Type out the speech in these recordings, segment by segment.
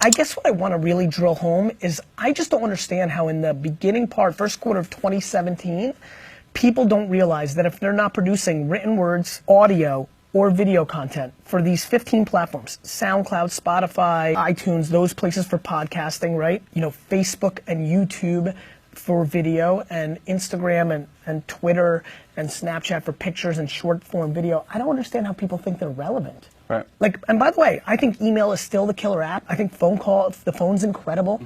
I guess what I want to really drill home is I just don't understand how in the beginning part, first quarter of 2017, people don't realize that if they're not producing written words, audio, or video content for these 15 platforms, SoundCloud, Spotify, iTunes, those places for podcasting, right? You know, Facebook and YouTube for video, and Instagram and Twitter and Snapchat for pictures and short form video. I don't understand how people think they're relevant. Right. Like, and by the way, I think email is still the killer app. I think the phone's incredible,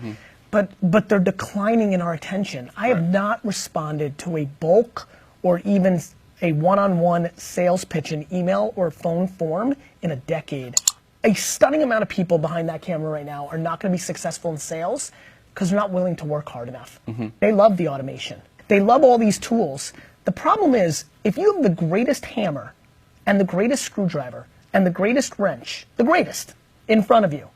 but they're declining in our attention. I have not responded to a bulk or even a one-on-one sales pitch in email or phone form in a decade. A stunning amount of people behind that camera right now are not gonna be successful in sales because they're not willing to work hard enough. They love the automation. They love all these tools. The problem is, if you have the greatest hammer and the greatest screwdriver and the greatest wrench, the greatest, in front of you,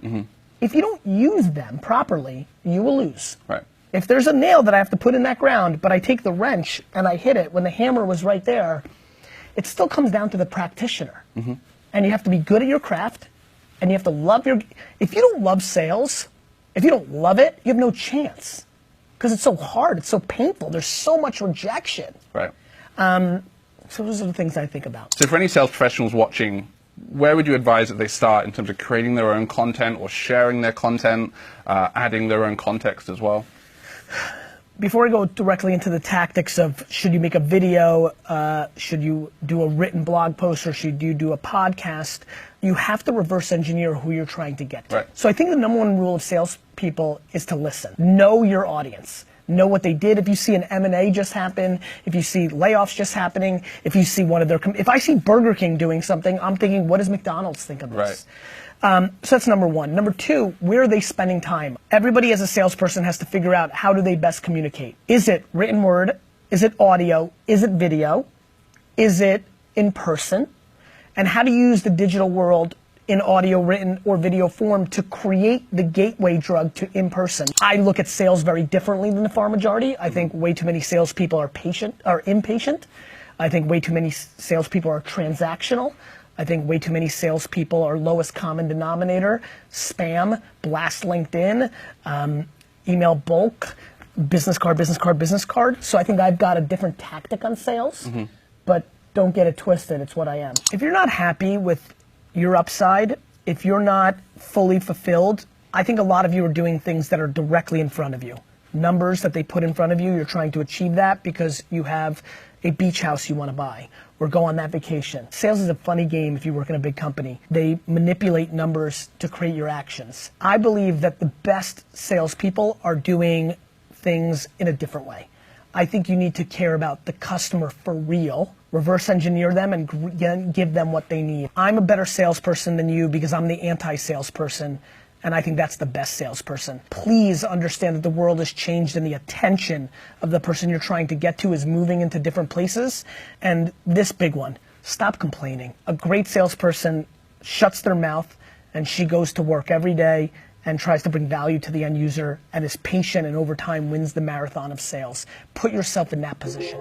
if you don't use them properly, you will lose. Right. If there's a nail that I have to put in that ground, but I take the wrench and I hit it when the hammer was right there, it still comes down to the practitioner. And you have to be good at your craft, and you have to love if you don't love sales, if you don't love it, you have no chance. Because it's so hard, it's so painful, there's so much rejection. Right. So those are the things I think about. So for any sales professionals watching, where would you advise that they start in terms of creating their own content or sharing their content, adding their own context as well? Before I go directly into the tactics of should you make a video, should you do a written blog post, or should you do a podcast, you have to reverse engineer who you're trying to get to. Right. So I think the number one rule of salespeople is to listen. Know your audience. Know what they did. If you see an M&A just happen, if you see layoffs just happening, if you see one of their, if I see Burger King doing something, I'm thinking, what does McDonald's think of this? Right. So that's number one. Number two, where are they spending time? Everybody as a salesperson has to figure out how do they best communicate. Is it written word? Is it audio? Is it video? Is it in person? And how do you use the digital world in audio, written, or video form to create the gateway drug to in-person? I look at sales very differently than the far majority. I think way too many salespeople are impatient. I think way too many salespeople are transactional. I think way too many salespeople are lowest common denominator, spam, blast LinkedIn, email bulk, business card, business card, business card. So I think I've got a different tactic on sales, but don't get it twisted, it's what I am. If you're not happy with your upside, if you're not fully fulfilled, I think a lot of you are doing things that are directly in front of you. Numbers that they put in front of you, you're trying to achieve that because you have a beach house you want to buy or go on that vacation. Sales is a funny game if you work in a big company. They manipulate numbers to create your actions. I believe that the best salespeople are doing things in a different way. I think you need to care about the customer for real, reverse engineer them, and give them what they need. I'm a better salesperson than you because I'm the anti-salesperson, and I think that's the best salesperson. Please understand that the world has changed and the attention of the person you're trying to get to is moving into different places. And this big one, stop complaining. A great salesperson shuts their mouth and she goes to work every day and tries to bring value to the end user and is patient and over time wins the marathon of sales. Put yourself in that position.